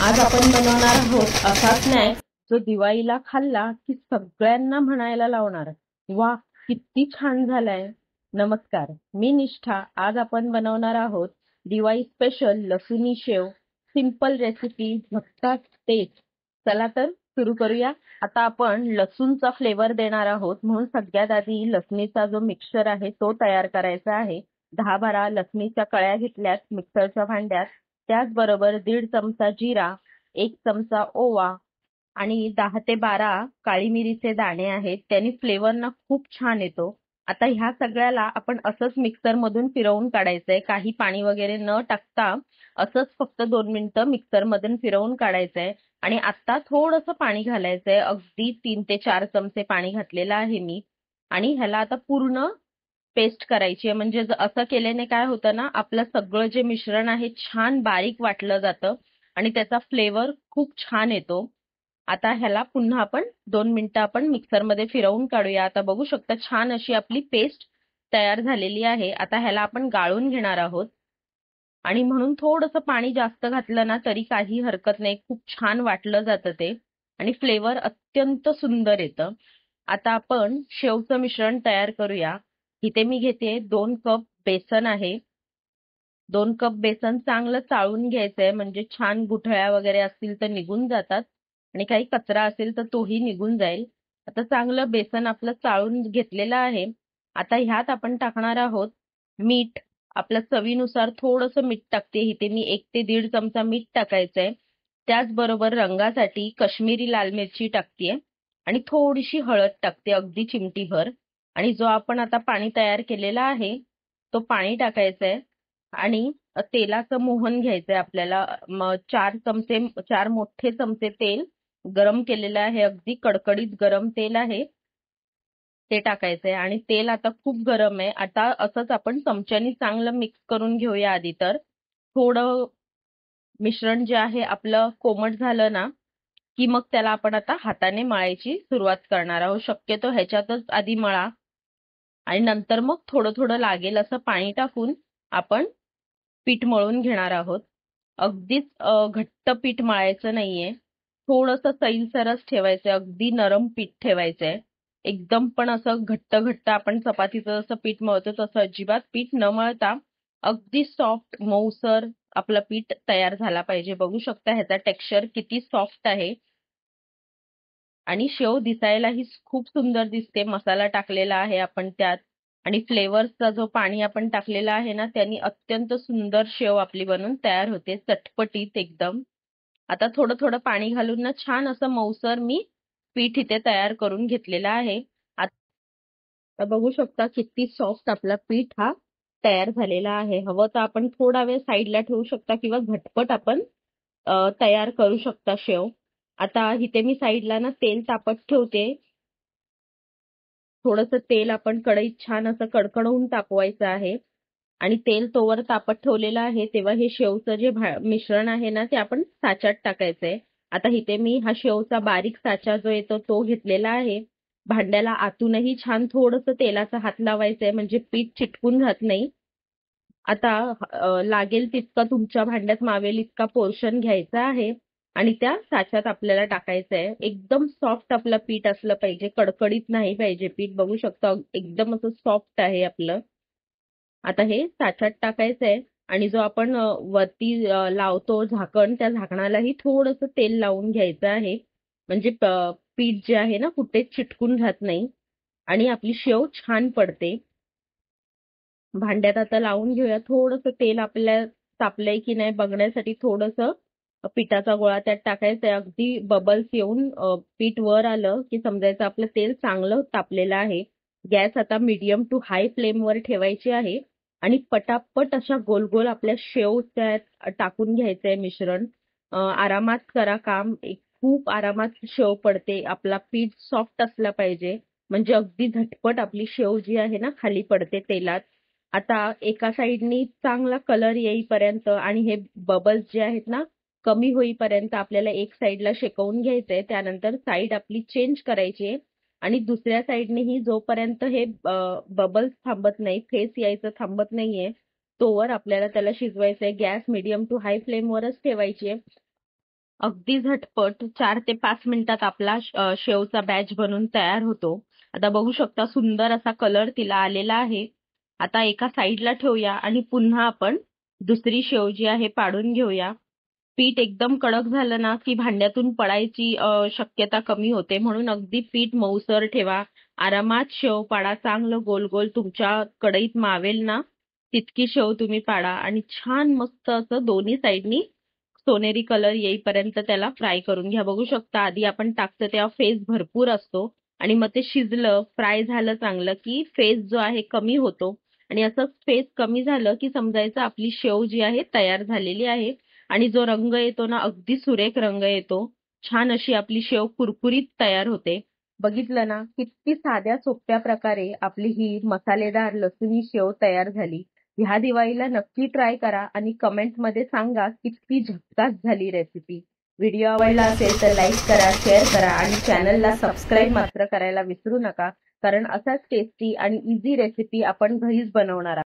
आज आपण बनवणार आहोत असा स्नॅक जो दिवाळीला खाल्ला की सगळ्यांना म्हणायला लावणार, वा किती छान झालाय. नमस्कार, मी निष्ठा. आज आपण बनवणार आहोत दिवाळी स्पेशल लसुणी शेव. सिंपल रेसिपी, झटपट टेस्ट. चला तर सुरू करूया. आता आपण लसूणचा फ्लेवर देणार आहोत म्हणून सगळ्यात आधी लसणीचा जो मिक्सचर आहे तो तयार करायचा आहे. 10-12 लसणीच्या कळ्या घेतल्यात मिक्सरच्या भांड्यात. त्याचबरोबर 1.5 चमचा जिरा, 1 चमचा ओवा आणि 10 ते 12 काळी मिरीचे दाणे आहेत. त्यांनी फ्लेवर ना खूप छान येतो. आता ह्या सगळ्याला आपण असंच मिक्सर मधून फिरवून काढायचंय, काही पाणी वगैरे न टाकता असंच फक्त 2 मिनिटं मिक्सर मधून फिरवून काढायचंय. आणि आता थोडंसं पाणी घालायचंय, अगदी 3 ते 4 चमचे पाणी घातलेलं आहे मी. आणि ह्याला आता पूर्ण पेस्ट करायची आहे. म्हणजे असं केल्याने काय होतं ना, आपलं सगळं जे मिश्रण आहे छान बारीक वाटलं जातं आणि त्याचा फ्लेवर खूप छान येतो. आता ह्याला पुन्हा आपण 2 मिनिटं आपण मिक्सरमध्ये फिरवून काढूया. आता बघू शकता छान अशी आपली पेस्ट तयार झालेली आहे. आता ह्याला आपण गाळून घेणार आहोत आणि म्हणून थोडंसं पाणी जास्त घातलं ना तरी काही हरकत नाही. खूप छान वाटलं जातं ते आणि फ्लेवर अत्यंत सुंदर येतं. आता आपण शेवचं मिश्रण तयार करूया. इथे मी घेते 2 कप बेसन आहे. 2 कप बेसन चांगलं चाळून घ्यायचंय, म्हणजे छान गुठळ्या वगैरे असतील तर निघून जातात आणि काही कचरा असेल तर तोही निघून जाईल. आता चांगलं बेसन आपलं चाळून घेतलेलं आहे. आता ह्यात आपण टाकणार आहोत मीठ. आपल्या चवीनुसार थोडंसं मीठ टाकते. इथे मी 1 ते 1.5 चमचा मीठ टाकायचंय. त्याचबरोबर रंगासाठी काश्मीरी लाल मिरची टाकतेय आणि थोडीशी हळद टाकते, अगदी चिमटीभर. आणि जो आपण आता पाणी तयार केलेला आहे तो पाणी टाकायचंय आणि तेलाचं मोहन घ्यायचंय आपल्याला. 4 मोठे चमचे तेल गरम केलेलं आहे, अगदी कडकडीत गरम तेल आहे, ते टाकायचंय. आणि तेल आता खूप गरम आहे. आता असंच आपण चमच्यानी चांगलं मिक्स करून घेऊया आधी. तर थोडं मिश्रण जे आहे आपलं कोमट झालं ना की मग त्याला आपण आता हाताने मळायची सुरुवात करणार आहोत. शक्यतो ह्याच्यातच आधी मळा आणि नंतर मग थोडं थोडं लागेल असं पाणी टाकून आपण पीठ मळून घेणार आहोत. अगदीच घट्ट पीठ मळायचं नाहीये, थोडंसं सैलसरच ठेवायचंय. अगदी नरम पीठ ठेवायचंय. एकदम पण असं घट्ट घट्ट आपण चपातीचं जसं पीठ मळतो तसं अजिबात पीठ न मळता अगदी सॉफ्ट मऊसर आपलं पीठ तयार झाला पाहिजे. बघू शकता ह्याचा टेक्स्चर किती सॉफ्ट आहे आणि शेव दिसायलाही खूप सुंदर दिसते. मसाला टाकलेला आहे आपण त्यात आणि फ्लेवर्सचा जो पाणी आपण टाकलेला आहे ना त्यांनी अत्यंत सुंदर शेव आपली बनून तयार होते, चटपटीत एकदम. आता थोडं थोडं पाणी घालून ना छान असं मऊसर मी पीठ इथे तयार करून घेतलेलं आहे. आता बघू शकता किती सॉफ्ट आपला पीठ हा तयार झालेला आहे. हवं तर आपण थोडा वेळ साईडला ठेवू शकता किंवा झटपट आपण तयार करू शकता शेव. आता इथे मी साईडला ना तेल तापत ठेवते. थोडंसं तेल आपण कढईत छान असं कडकडवून तापवायचं आहे आणि तेल तोवर तापत ठेवलेलं आहे तेव्हा हे शेवचं जे मिश्रण आहे ना ते आपण साच्यात टाकायचंय. आता इथे मी हा शेवचा बारीक साचा जो येतो तो घेतलेला आहे. भांड्याला आतूनही छान थोडंसं तेलाचा हात लावायचंय म्हणजे पीठ चिटकून राहत नाही. आता लागेल तितका तुमच्या भांड्यात मावेल इतका पोर्शन घ्यायचा आहे आणि त्या साच्यात आपल्याला टाकायचं आहे. एकदम सॉफ्ट आपलं पीठ असलं पाहिजे, कडकडीत नाही पाहिजे पीठ. बघू शकता एकदम असं सॉफ्ट आहे आपलं. आता हे साच्यात टाकायचंय आणि जो आपण वरती लावतो झाकण, त्या झाकणालाही थोडंसं तेल लावून घ्यायचं आहे म्हणजे पीठ जे आहे ना कुठेच चिटकून राहत नाही आणि आपली शेव छान पडते. भांड्यात आता लावून घेऊया. थोडंसं तेल आपल्या तापलंय की नाही बघण्यासाठी थोडंसं पिठाचा गोळा त्यात टाकायचा आहे. अगदी बबल्स येऊन पीठ वर आलं की समजायचं आपलं तेल चांगलं तापलेलं आहे. गॅस आता मीडियम टू हाय फ्लेमवर ठेवायची आहे आणि पटापट अशा गोल गोल आपल्या शेव त्यात टाकून घ्यायचंय मिश्रण. आरामात करा काम, खूप आरामात शेव पडते. आपला पीठ सॉफ्ट असला पाहिजे म्हणजे अगदी झटपट आपली शेव जी आहे ना खाली पडते तेलात. आता एका साइडनी चांगला कलर येईपर्यंत आणि हे बबल्स जे आहेत ना कमी होईपर्यंत आपल्याला एक साइडला शेकवून घ्यायचंय. त्यानंतर साइड आपली चेंज करायची आहे आणि दुसऱ्या साइडनेही जोपर्यंत हे बबल्स थांबत नाही, फेस यायचं थांबत नाहीये, तोवर आपल्याला त्याला शिजवायचंय. गॅस मीडियम टू हाय फ्लेमवरच ठेवायची आहे. अगदी झटपट 4 ते 5 मिनिटात आपला शेवचा बॅच बनून तयार होतो. आता बघू शकता सुंदर असा कलर तिला आलेला आहे. आता एका साईडला ठेवूया आणि पुन्हा आपण दुसरी शेव जी आहे पाडून घेऊया. पीठ एकदम कडक झालं ना की भांड्यातून पडायची शक्यता कमी होते, म्हणून अगदी पीठ मऊसर ठेवा. आरामात शेव पाडा, चांगलं गोल गोल तुमच्या कढईत मावेल ना तितकी शेव तुम्ही पाडा आणि छान मस्त असं दोन्ही साईडनी सोनेरी कलर येईपर्यंत त्याला फ्राय करून घ्या. बघू शकता आधी आपण टाकतो तेव्हा फेस भरपूर असतो आणि मग ते शिजलं, फ्राय झालं चांगलं की फेस जो आहे कमी होतो आणि असं फेस कमी झालं की समजायचं आपली शेव जी आहे तयार झालेली आहे. आणि जो रंग येतो ना अगदी सुरेख रंग येतो. छान अशी आपली शेव कुरकुरीत तयार होते. बघितलं ना किती साध्या सोप्या प्रकारे आपली ही मसालेदार लसुणी शेव तयार झाली. ह्या दिवाळीला नक्की ट्राय करा आणि कमेंटमध्ये सांगा किती झक्कास झाली रेसिपी. व्हिडिओ आवडला असेल तर लाईक करा, शेअर करा आणि चॅनलला सबस्क्राईब मात्र करायला विसरू नका, कारण असाच टेस्टी आणि इझी रेसिपी आपण घरीच बनवणार आहोत.